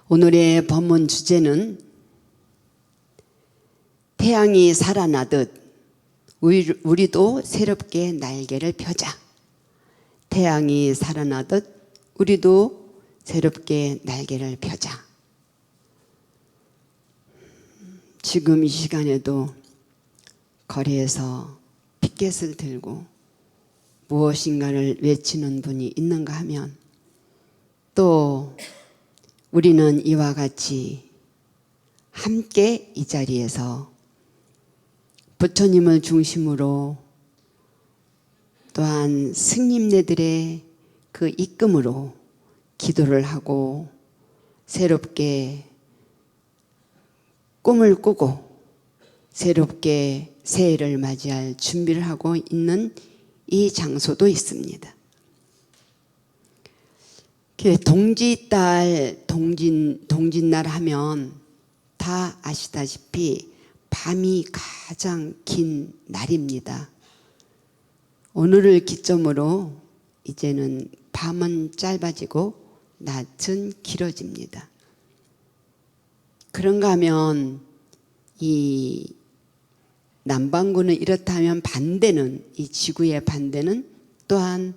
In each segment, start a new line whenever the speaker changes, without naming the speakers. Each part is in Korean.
오늘의 본문 주제는 태양이 살아나듯 우리도 새롭게 날개를 펴자. 태양이 살아나듯 우리도 새롭게 날개를 펴자. 지금 이 시간에도 거리에서 피켓을 들고 무엇인가를 외치는 분이 있는가 하면, 또 우리는 이와 같이 함께 이 자리에서 부처님을 중심으로 또한 스님네들의 그 이끌음으로 기도를 하고 새롭게 꿈을 꾸고 새롭게 새해를 맞이할 준비를 하고 있는 이 장소도 있습니다. 동지달, 동짓날 하면 다 아시다시피 밤이 가장 긴 날입니다. 오늘을 기점으로 이제는 밤은 짧아지고 낮은 길어집니다. 그런가 하면 이 남반구는 이렇다면 반대는, 이 지구의 반대는 또한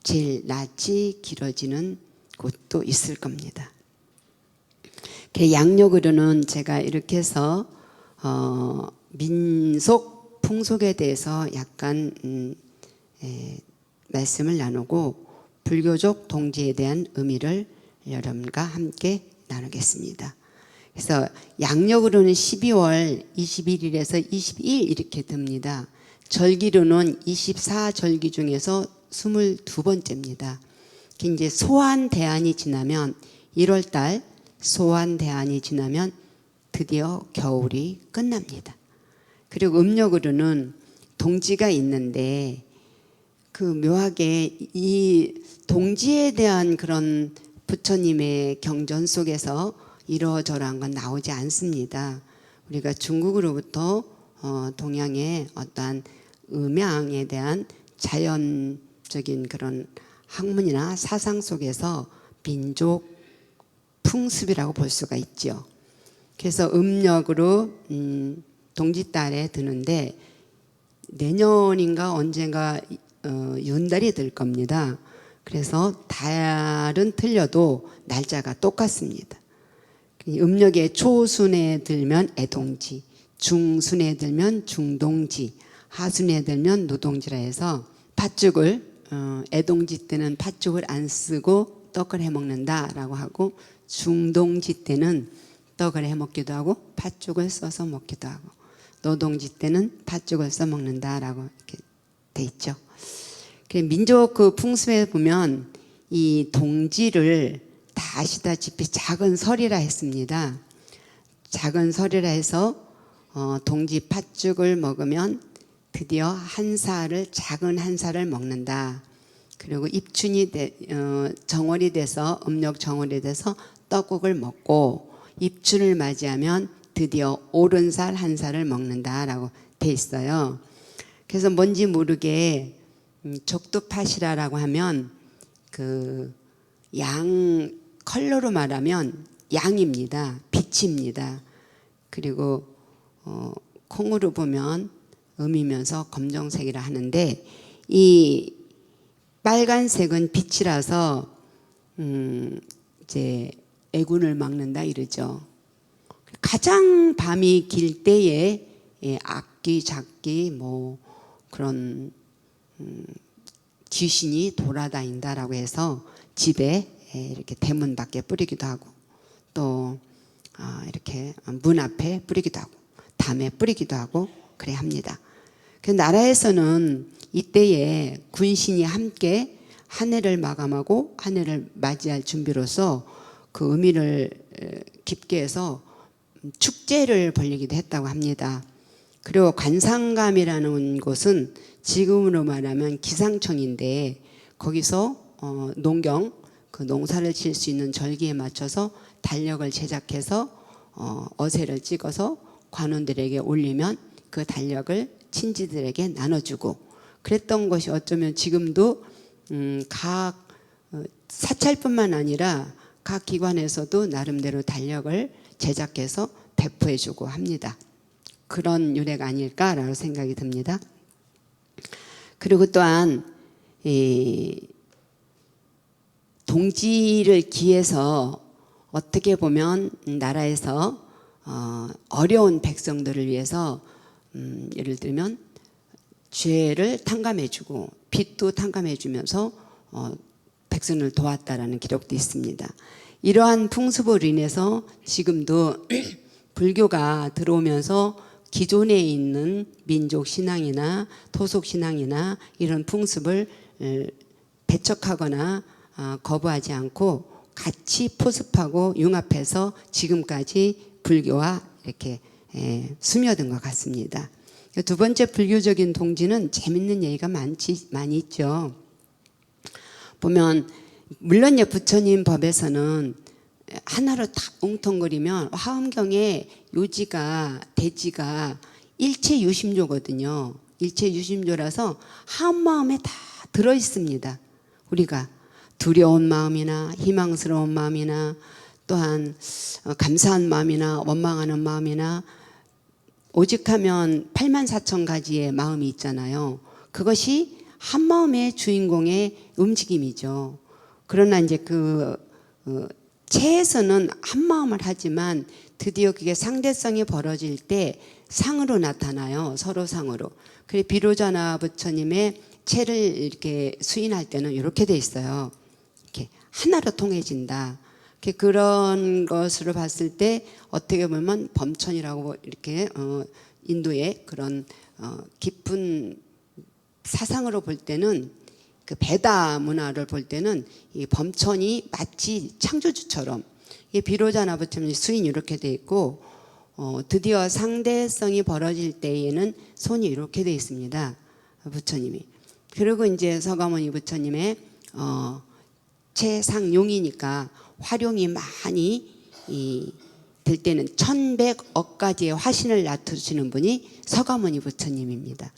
제일 낮이 길어지는 곳도 있을 겁니다. 양력으로는 제가 이렇게 해서 민속 풍속에 대해서 약간 말씀을 나누고 불교적 동지에 대한 의미를 여러분과 함께 나누겠습니다. 그래서 양력으로는 12월 21일에서 22일 이렇게 듭니다. 절기로는 24절기 중에서 22번째입니다. 이제 소환대안이 지나면 1월달 소환대안이 지나면 드디어 겨울이 끝납니다. 그리고 음력으로는 동지가 있는데 그 묘하게 이 동지에 대한 그런 부처님의 경전 속에서 이러저러한 건 나오지 않습니다. 우리가 중국으로부터 동양의 어떠한 음양에 대한 자연적인 그런 학문이나 사상 속에서 민족 풍습이라고 볼 수가 있죠. 그래서 음력으로 동짓달에 드는데 내년인가 언젠가 윤달이 될 겁니다. 그래서 달은 틀려도 날짜가 똑같습니다. 음력의 초순에 들면 애동지, 중순에 들면 중동지, 하순에 들면 노동지라 해서 팥죽을 애동지 때는 팥죽을 안 쓰고 떡을 해먹는다라고 하고, 중동지 때는 떡을 해먹기도 하고 팥죽을 써서 먹기도 하고, 노동지 때는 팥죽을 써 먹는다라고 이렇게 돼 있죠. 민족 그 풍습에 보면 이 동지를 다 아시다시피 작은 설이라 했습니다. 작은 설이라 해서 동지 팥죽을 먹으면 드디어 한 살을, 작은 한 살을 먹는다. 그리고 입춘이 정월이 돼서, 음력 정월이 돼서 떡국을 먹고 입춘을 맞이하면 드디어 오른 살 한 살을 먹는다라고 돼 있어요. 그래서 뭔지 모르게 적두팥이라고 하면 그 양, 컬러로 말하면 양입니다. 빛입니다. 그리고 콩으로 보면 음이면서 검정색이라 하는데, 이 빨간색은 빛이라서 이제 애군을 막는다 이러죠. 가장 밤이 길 때에 악귀, 작귀 뭐 그런 귀신이 돌아다닌다라고 해서 집에 이렇게 대문 밖에 뿌리기도 하고, 또 이렇게 문 앞에 뿌리기도 하고 담에 뿌리기도 하고 그래 합니다. 그 나라에서는 이때에 군신이 함께 한 해를 마감하고 한 해를 맞이할 준비로서 그 의미를 깊게 해서 축제를 벌이기도 했다고 합니다. 그리고 관상감이라는 곳은 지금으로 말하면 기상청인데, 거기서 농경, 그 농사를 질 수 있는 절기에 맞춰서 달력을 제작해서 어세를 찍어서 관원들에게 올리면 그 달력을 친지들에게 나눠주고 그랬던 것이 어쩌면 지금도 각 사찰뿐만 아니라 각 기관에서도 나름대로 달력을 제작해서 배포해주고 합니다. 그런 유래가 아닐까라고 생각이 듭니다. 그리고 또한 이 동지를 기해서 어떻게 보면 나라에서 어려운 백성들을 위해서 예를 들면 죄를 탕감해주고 빚도 탕감해주면서 백성을 도왔다라는 기록도 있습니다. 이러한 풍습으로 인해서 지금도 불교가 들어오면서 기존에 있는 민족 신앙이나 토속 신앙이나 이런 풍습을 배척하거나 거부하지 않고 같이 포습하고 융합해서 지금까지 불교와 이렇게 스며든 것 같습니다. 두 번째 불교적인 동지는 재밌는 얘기가 많이 있죠. 보면 물론 부처님 법에서는 하나로 딱 웅텅거리면 화엄경에 요지가 대지가 일체유심조거든요. 일체유심조라서 한마음에 다 들어있습니다. 우리가 두려운 마음이나 희망스러운 마음이나 또한 감사한 마음이나 원망하는 마음이나 오직하면 84,000가지의 마음이 있잖아요. 그것이 한마음의 주인공의 움직임이죠. 그러나 이제 체에서는 한마음을 하지만 드디어 그게 상대성이 벌어질 때 상으로 나타나요. 서로 상으로. 그래서 비로자나 부처님의 체를 이렇게 수인할 때는 이렇게 돼 있어요. 이렇게 하나로 통해진다. 그런 것으로 봤을 때 어떻게 보면 범천이라고 이렇게 인도의 그런 깊은 사상으로 볼 때는 그 베다 문화를 볼 때는 이 범천이 마치 창조주처럼 비로자나 부처님 수인이 이렇게 돼 있고 드디어 상대성이 벌어질 때에는 손이 이렇게 돼 있습니다. 부처님이. 그리고 이제 서가모니 부처님의 최상용이니까 활용이 많이 될 때는 1100억 가지의 화신을 나타주시는 분이 서가모니 부처님입니다.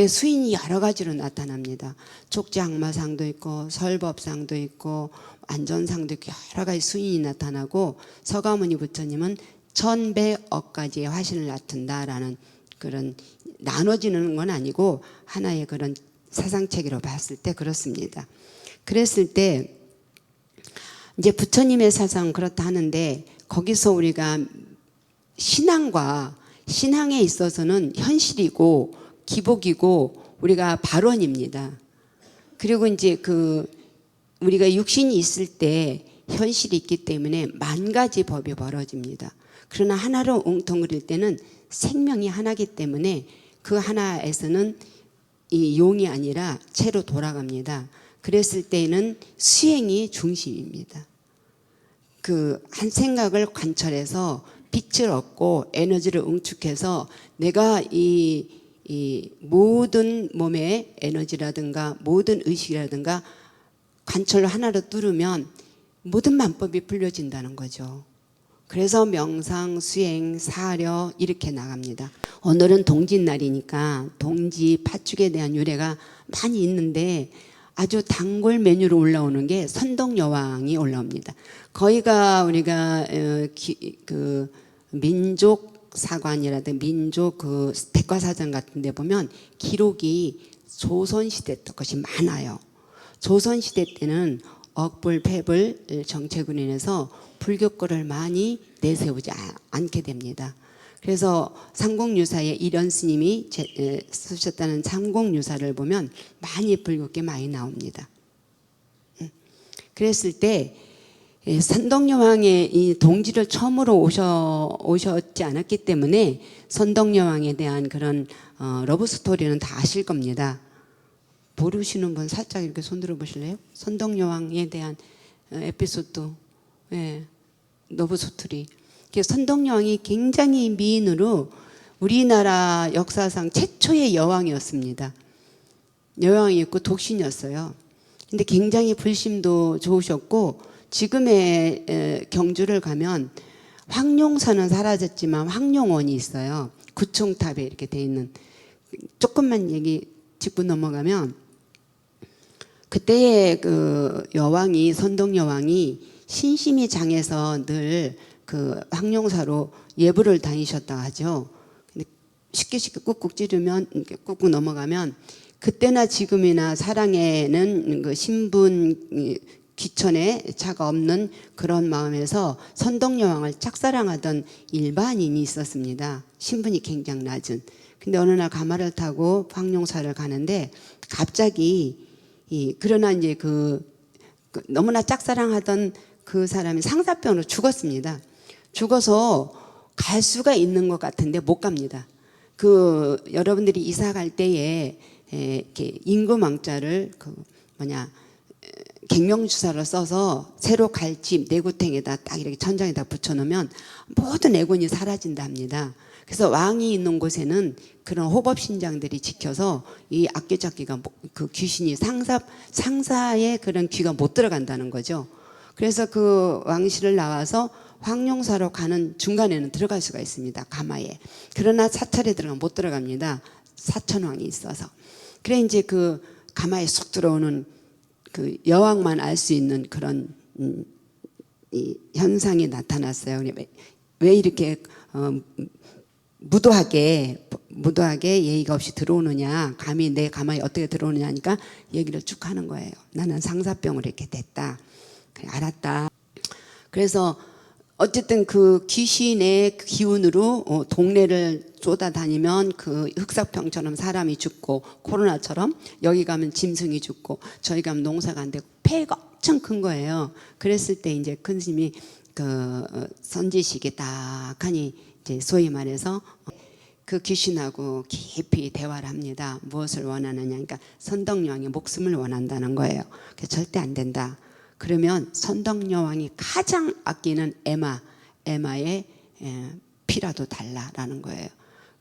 수인이 여러 가지로 나타납니다. 촉지악마상도 있고 설법상도 있고 안전상도 있고 여러 가지 수인이 나타나고 서가모니 부처님은 1100억 가지의 화신을 나타낸다라는 그런 나눠지는 건 아니고 하나의 그런 사상체계로 봤을 때 그렇습니다. 그랬을 때 이제 부처님의 사상은 그렇다 하는데 거기서 우리가 신앙에 있어서는 현실이고 기복이고 우리가 발원입니다. 그리고 이제 우리가 육신이 있을 때 현실이 있기 때문에 만 가지 법이 벌어집니다. 그러나 하나로 웅텅그릴 때는 생명이 하나이기 때문에 그 하나에서는 이 용이 아니라 체로 돌아갑니다. 그랬을 때에는 수행이 중심입니다. 한 생각을 관철해서 빛을 얻고 에너지를 응축해서 내가 이 모든 몸의 에너지라든가 모든 의식이라든가 관철로 하나로 뚫으면 모든 만법이 풀려진다는 거죠. 그래서 명상, 수행, 사려 이렇게 나갑니다. 오늘은 동짓날이니까 동지 파축에 대한 유래가 많이 있는데 아주 단골 메뉴로 올라오는 게 선덕여왕이 올라옵니다. 거기가 우리가 민족 사관이라든가 민족 백과사전 같은 데 보면 기록이 조선시대 것이 많아요. 조선시대 때는 억불, 패불 정책으로 인해서 불교권을 많이 내세우지 않게 됩니다. 그래서 삼공유사에 이련 스님이 쓰셨다는 삼공유사를 보면 많이 불교계 많이 나옵니다. 그랬을 때 선덕여왕의 이 동지를 처음으로 오셨지 않았기 때문에 선덕여왕에 대한 그런 러브 스토리는 다 아실 겁니다. 모르시는 분 살짝 이렇게 손들어 보실래요? 선덕여왕에 대한 에피소드, 러브 스토리. 선덕여왕이 굉장히 미인으로 우리나라 역사상 최초의 여왕이었습니다. 여왕이었고 독신이었어요. 근데 굉장히 불심도 좋으셨고 지금의 경주를 가면 황룡사는 사라졌지만 황룡원이 있어요. 구총탑에 이렇게 돼 있는. 조금만 얘기 짚고 넘어가면 그때의 여왕이 선덕여왕이 신심이 장해서 늘 그 황룡사로 예불을 다니셨다 하죠. 근데 쉽게 꾹꾹 찌르면 꾹꾹 넘어가면 그때나 지금이나 사랑에는 그 신분 귀천에 차가 없는 그런 마음에서 선덕여왕을 짝사랑하던 일반인이 있었습니다. 신분이 굉장히 낮은. 근데 어느 날 가마를 타고 황룡사를 가는데 갑자기 그러나 이제 그 너무나 짝사랑하던 그 사람이 상사병으로 죽었습니다. 죽어서 갈 수가 있는 것 같은데 못 갑니다. 그 여러분들이 이사 갈 때에 이렇게 인구망자를 갱명주사를 써서 새로 갈 집 내구탱에다 딱 이렇게 천장에다 붙여놓으면 모든 애군이 사라진다 합니다. 그래서 왕이 있는 곳에는 그런 호법신장들이 지켜서 이 악귀잡기가 그 귀신이 상사의 그런 귀가 못 들어간다는 거죠. 그래서 그 왕실을 나와서 황룡사로 가는 중간에는 들어갈 수가 있습니다. 가마에. 그러나 사찰에 들어가면 못 들어갑니다. 사천왕이 있어서. 그래 이제 그 가마에 쏙 들어오는 그 여왕만 알 수 있는 그런 이 현상이 나타났어요. 왜 이렇게 무도하게 예의가 없이 들어오느냐, 감히 내 가마에 어떻게 들어오느냐 하니까 얘기를 쭉 하는 거예요. 나는 상사병으로 이렇게 됐다. 그래, 알았다. 그래서 어쨌든 그 귀신의 기운으로 동네를 쏟아다니면 그 흑사병처럼 사람이 죽고, 코로나처럼 여기 가면 짐승이 죽고, 저희 가면 농사가 안 되고, 폐해가 엄청 큰 거예요. 그랬을 때 이제 큰 스님이 그 선지식이 딱 하니 이제 소위 말해서 그 귀신하고 깊이 대화를 합니다. 무엇을 원하느냐. 그러니까 선덕여왕의 목숨을 원한다는 거예요. 그래서 절대 안 된다. 그러면 선덕여왕이 가장 아끼는 에마의 피라도 달라라는 거예요.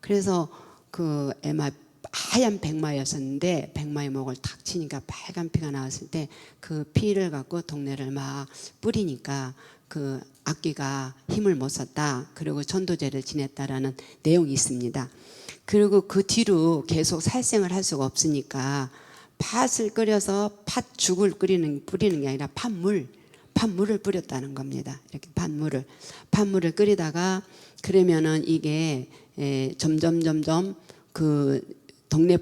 그래서 그 에마 하얀 백마였었는데 백마의 목을 탁 치니까 빨간 피가 나왔을 때 그 피를 갖고 동네를 막 뿌리니까 그 악귀가 힘을 못 썼다. 그리고 천도제를 지냈다라는 내용이 있습니다. 그리고 그 뒤로 계속 살생을 할 수가 없으니까 팥을 끓여서 팥죽을 뿌리는 게 아니라 팥물을 뿌렸다는 겁니다. 이렇게 팥물을 끓이다가 그러면은 이게 점점 그 동네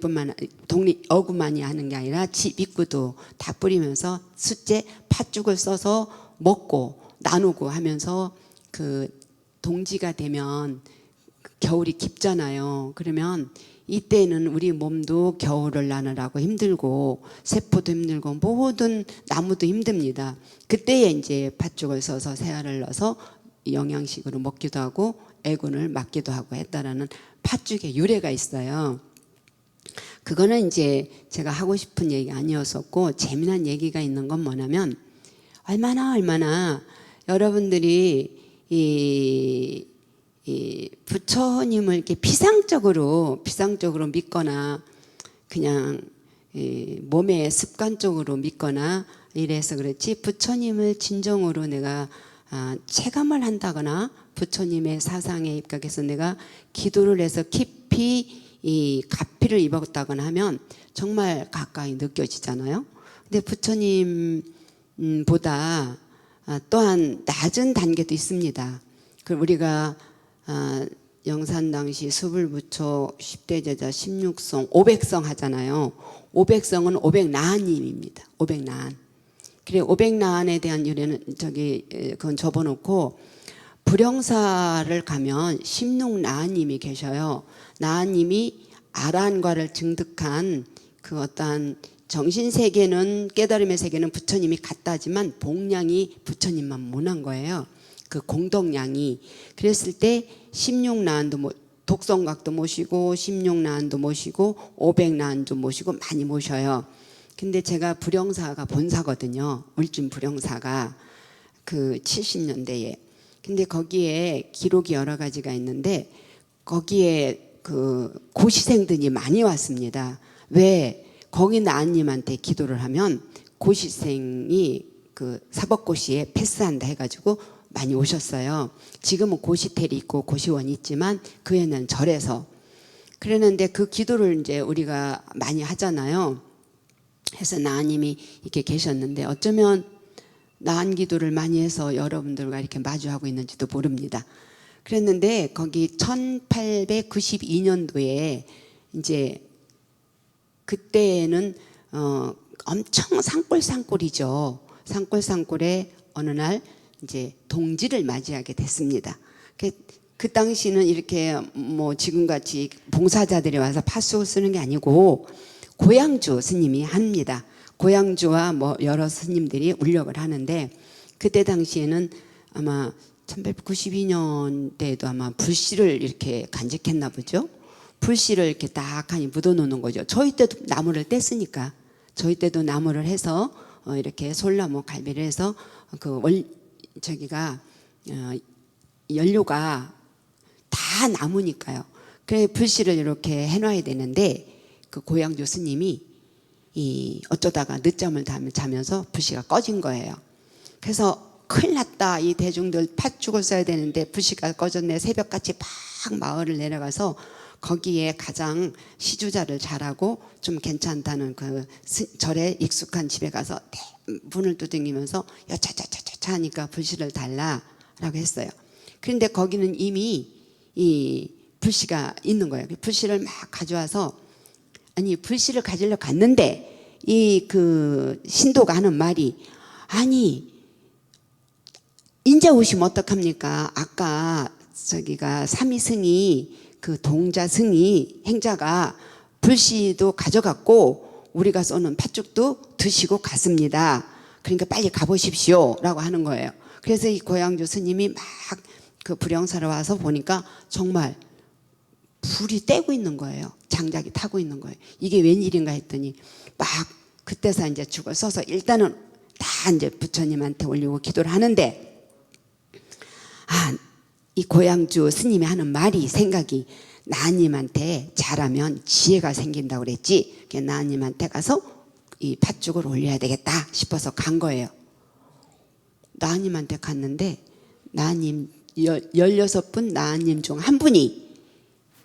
어구만이 하는 게 아니라 집 입구도 다 뿌리면서 숫째 팥죽을 써서 먹고 나누고 하면서 그 동지가 되면 겨울이 깊잖아요. 그러면 이때는 우리 몸도 겨울을 나느라고 힘들고 세포도 힘들고 모든 나무도 힘듭니다. 그때에 이제 팥죽을 써서 새알을 넣어서 영양식으로 먹기도 하고 애군을 막기도 하고 했다라는 팥죽의 유래가 있어요. 그거는 이제 제가 하고 싶은 얘기가 아니었었고, 재미난 얘기가 있는 건 뭐냐면 얼마나 여러분들이 이 부처님을 이렇게 피상적으로 믿거나 그냥 몸에 습관적으로 믿거나 이래서 그렇지, 부처님을 진정으로 내가 체감을 한다거나 부처님의 사상에 입각해서 내가 기도를 해서 깊이 이 가피를 입었다거나 하면 정말 가까이 느껴지잖아요. 근데 부처님보다 또한 낮은 단계도 있습니다. 그 우리가 영산당시 수불부처 10대 제자 16성 500성 하잖아요. 500성은 500나한님입니다. 500나한. 그래 500나한에 대한 유래는 그건 접어놓고, 불영사를 가면 16나한님이 계셔요. 나한님이 아란과를 증득한 그 어떠한 정신세계는, 깨달음의 세계는 부처님이 같다지만 복량이 부처님만 못한 거예요. 그 공덕량이. 그랬을 때 16나한도 독성각도 모시고 16나한도 모시고 500나한도 모시고 많이 모셔요. 근데 제가 불영사가 본사거든요. 울진 불영사가 그 70년대에. 근데 거기에 기록이 여러 가지가 있는데 거기에 그 고시생들이 많이 왔습니다. 왜? 거기 나한님한테 기도를 하면 고시생이 그 사법고시에 패스한다 해가지고 많이 오셨어요. 지금은 고시텔이 있고 고시원이 있지만 그 애는 절에서. 그랬는데 그 기도를 이제 우리가 많이 하잖아요. 해서 나한님이 이렇게 계셨는데 어쩌면 나안 기도를 많이 해서 여러분들과 이렇게 마주하고 있는지도 모릅니다. 그랬는데 거기 1892년도에 이제 그때는 엄청 산골산골이죠. 산골산골에 어느 날 이제 동지를 맞이하게 됐습니다. 그 당시는 이렇게 뭐 지금같이 봉사자들이 와서 팥죽을 쓰는 게 아니고 고향주 스님이 합니다. 고향주와 뭐 여러 스님들이 울력을 하는데, 그때 당시에는 아마 1892년대에도 아마 불씨를 이렇게 간직했나 보죠. 불씨를 이렇게 딱하니 묻어놓는 거죠. 저희 때도 나무를 뗐으니까. 저희 때도 나무를 해서 이렇게 솔나무 갈비를 해서 저기가 연료가 다 나무니까요. 그래 불씨를 이렇게 해놔야 되는데, 그 고향주 스님이 어쩌다가 늦잠을 자면서 불씨가 꺼진 거예요. 그래서 큰일 났다, 이 대중들 팥죽을 써야 되는데 불씨가 꺼졌네. 새벽같이 막 마을을 내려가서 거기에 가장 시주자를 잘하고 좀 괜찮다는 그 절에 익숙한 집에 가서 문을 두드리면서 여차차차차 하니까 불씨를 달라라고 했어요. 그런데 거기는 이미 이 불씨가 있는 거예요. 불씨를 막 가져와서, 아니 불씨를 가지러 갔는데 이 그 신도가 하는 말이, 아니 인제 오시면 어떡합니까? 아까 저기가 삼위승이 그 동자승이 행자가 불씨도 가져갔고 우리가 쏘는 팥죽도 드시고 갔습니다. 그러니까 빨리 가보십시오 라고 하는 거예요. 그래서 이 고향주 스님이 막 그 불영사로 와서 보니까 정말 불이 떼고 있는 거예요. 장작이 타고 있는 거예요. 이게 웬일인가 했더니 막 그때서 이제 죽을 써서 일단은 다 이제 부처님한테 올리고 기도를 하는데, 이 고향주 스님이 하는 말이 생각이, 나님한테 잘하면 지혜가 생긴다고 그랬지. 나님한테 가서 이 팥죽을 올려야 되겠다 싶어서 간 거예요. 나님한테 갔는데 나님 16분 나님 중 한 분이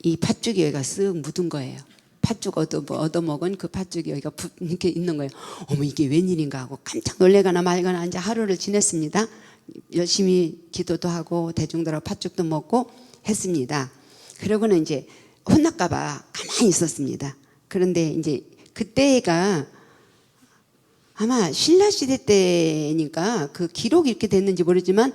이 팥죽이 여기가 쓱 묻은 거예요. 팥죽 얻어먹은 그 팥죽이 여기가 이렇게 있는 거예요. 어머 이게 웬일인가 하고 깜짝 놀래거나 말거나 이제 하루를 지냈습니다. 열심히 기도도 하고 대중들하고 팥죽도 먹고 했습니다. 그러고는 이제 혼날까봐 가만히 있었습니다. 그런데 이제 그때가 아마 신라시대 때니까 그 기록이 이렇게 됐는지 모르지만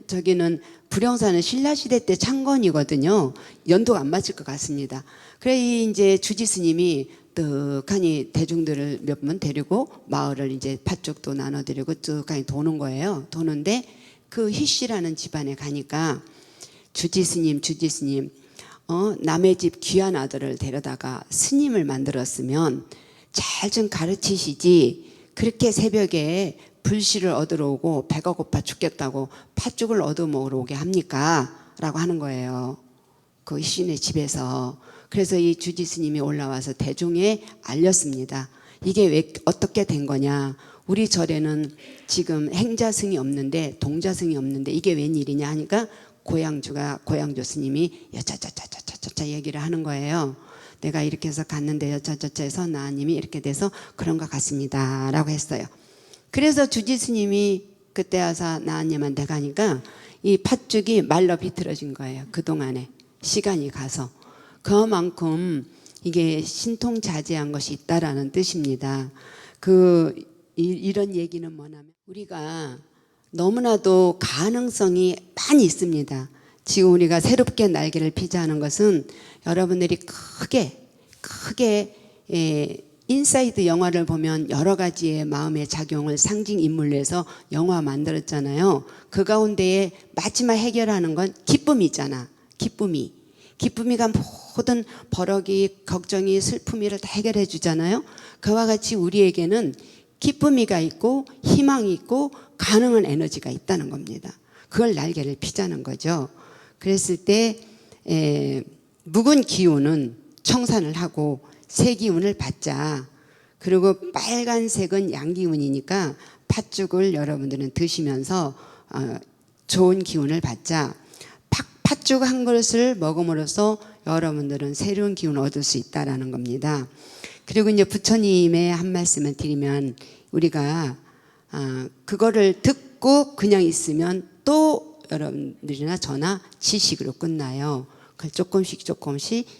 저기는 불영사는 신라시대 때 창건이거든요. 연도가 안 맞을 것 같습니다. 그래 이제 주지스님이 떡하니 대중들을 몇 번 데리고 마을을 이제 팥죽도 나눠드리고 떡하니 도는 거예요. 도는데 그 희씨라는 집안에 가니까 주지스님 남의 집 귀한 아들을 데려다가 스님을 만들었으면 잘 좀 가르치시지 그렇게 새벽에 불씨를 얻으러 오고 배가 고파 죽겠다고 팥죽을 얻어 먹으러 오게 합니까? 라고 하는 거예요. 그 희신의 집에서. 그래서 이 주지스님이 올라와서 대중에 알렸습니다. 이게 왜 어떻게 된 거냐. 우리 절에는 지금 행자승이 없는데 동자승이 없는데 이게 웬일이냐 하니까 고향주 스님이 여차차차차차차 얘기를 하는 거예요. 내가 이렇게 해서 갔는데 여차저차 해서 나님이 이렇게 돼서 그런 것 같습니다 라고 했어요. 그래서 주지스님이 그때 와서 나님한테 가니까 이 팥죽이 말라 비틀어진 거예요. 그동안에 시간이 가서. 그만큼 이게 신통자제한 것이 있다라는 뜻입니다. 이런 얘기는 뭐냐면 우리가 너무나도 가능성이 많이 있습니다. 지금 우리가 새롭게 날개를 피자하는 것은 여러분들이 크게 인사이드 영화를 보면 여러 가지의 마음의 작용을 상징 인물로 해서 영화 만들었잖아요. 그 가운데에 마지막 해결하는 건 기쁨이잖아. 기쁨이가 모든 버럭이 걱정이 슬픔이를 다 해결해 주잖아요. 그와 같이 우리에게는 기쁨이가 있고 희망이 있고 가능한 에너지가 있다는 겁니다. 그걸 날개를 피자는 거죠. 그랬을 때 묵은 기운은 청산을 하고 새 기운을 받자. 그리고 빨간색은 양기운이니까 팥죽을 여러분들은 드시면서 좋은 기운을 받자. 팥죽 한 그릇을 먹음으로써 여러분들은 새로운 기운을 얻을 수 있다라는 겁니다. 그리고 이제 부처님의 한 말씀을 드리면 우리가 그거를 듣고 그냥 있으면 또 여러분들이나 저나 지식으로 끝나요. 그걸 조금씩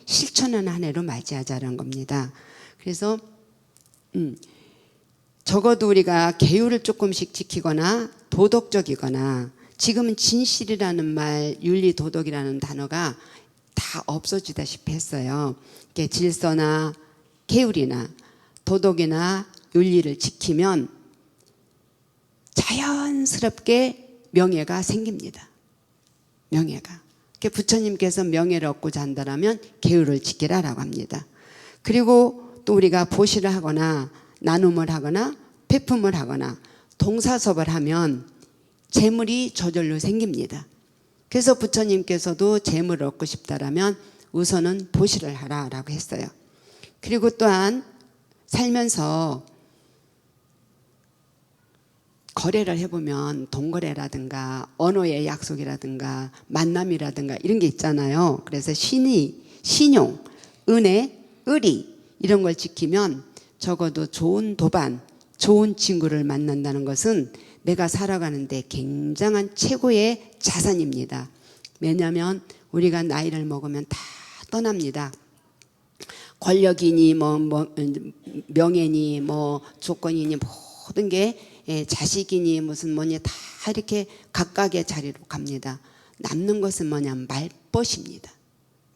실천하는 한 해로 맞이하자는 겁니다. 그래서 적어도 우리가 계율을 조금씩 지키거나 도덕적이거나, 지금은 진실이라는 말, 윤리, 도덕이라는 단어가 다 없어지다시피 했어요. 질서나 계율이나 도덕이나 윤리를 지키면 자연스럽게 명예가 생깁니다. 명예가. 부처님께서 명예를 얻고자 한다면 계율을 지키라라고 합니다. 그리고 또 우리가 보시를 하거나 나눔을 하거나 베품을 하거나 동사섭을 하면 재물이 저절로 생깁니다. 그래서 부처님께서도 재물을 얻고 싶다라면 우선은 보시를 하라라고 했어요. 그리고 또한 살면서 거래를 해보면 동거래라든가 언어의 약속이라든가 만남이라든가 이런 게 있잖아요. 그래서 신용, 은혜, 의리 이런 걸 지키면 적어도 좋은 도반, 좋은 친구를 만난다는 것은 내가 살아가는데 굉장한 최고의 자산입니다. 왜냐하면 우리가 나이를 먹으면 다 떠납니다. 권력이니 명예니 조건이니 모든 게 자식이니 무슨 뭐니 다 이렇게 각각의 자리로 갑니다. 남는 것은 뭐냐, 말벗입니다.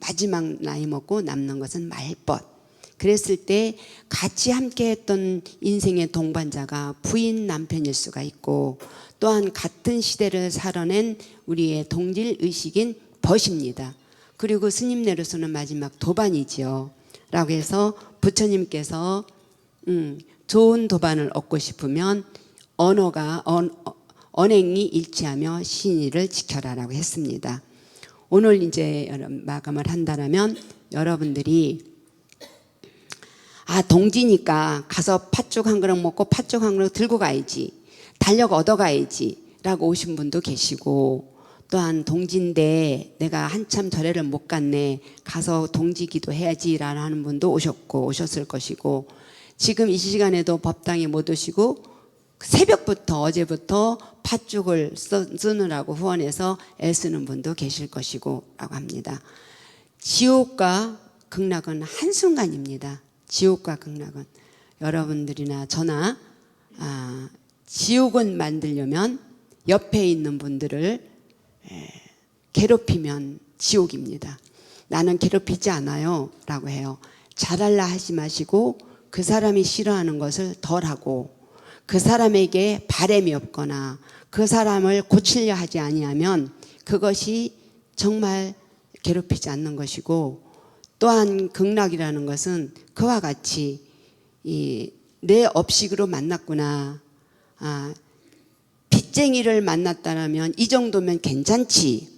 마지막 나이 먹고 남는 것은 말벗. 그랬을 때 같이 함께 했던 인생의 동반자가 부인, 남편일 수가 있고, 또한 같은 시대를 살아낸 우리의 동질의식인 벗입니다. 그리고 스님네로서는 마지막 도반이지요. 라고 해서 부처님께서 좋은 도반을 얻고 싶으면 언행이 일치하며 신의를 지켜라라고 했습니다. 오늘 이제 마감을 한다면 여러분들이 동지니까 가서 팥죽 한 그릇 먹고 팥죽 한 그릇 들고 가야지, 달력 얻어가야지 라고 오신 분도 계시고, 또한 동지인데 내가 한참 절에를 못 갔네, 가서 동지기도 해야지 라는 하는 분도 오셨을 것이고, 지금 이 시간에도 법당에 못 오시고 새벽부터 어제부터 팥죽을 쓰느라고 후원해서 애쓰는 분도 계실 것이고 라고 합니다. 지옥과 극락은 한순간입니다. 지옥과 극락은. 여러분들이나 저나 지옥을 만들려면 옆에 있는 분들을 괴롭히면 지옥입니다. 나는 괴롭히지 않아요 라고 해요. 잘할라 하지 마시고 그 사람이 싫어하는 것을 덜하고, 그 사람에게 바램이 없거나 그 사람을 고치려 하지 아니하면 그것이 정말 괴롭히지 않는 것이고, 또한 극락이라는 것은 그와 같이 내 업식으로 만났구나, 빚쟁이를 만났다면 이 정도면 괜찮지,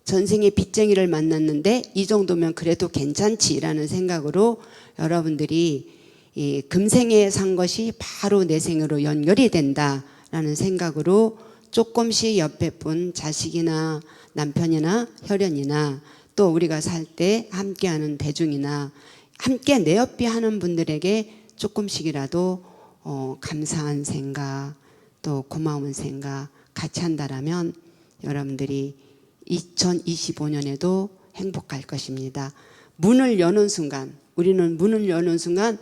전생에 빚쟁이를 만났는데 이 정도면 그래도 괜찮지라는 생각으로 여러분들이 이 금생에 산 것이 바로 내 생으로 연결이 된다라는 생각으로 조금씩 옆에 분 자식이나 남편이나 혈연이나 또 우리가 살 때 함께하는 대중이나 함께 내 옆에 하는 분들에게 조금씩이라도 감사한 생각, 또 고마운 생각 같이 한다라면 여러분들이 2025년에도 행복할 것입니다. 문을 여는 순간, 우리는 문을 여는 순간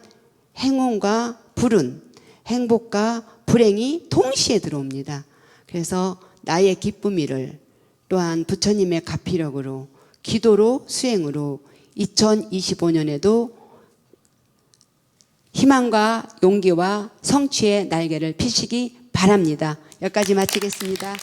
행운과 불운, 행복과 불행이 동시에 들어옵니다. 그래서 나의 기쁨이를 또한 부처님의 가피력으로, 기도로, 수행으로 2025년에도 희망과 용기와 성취의 날개를 피시기 바랍니다. 여기까지 마치겠습니다.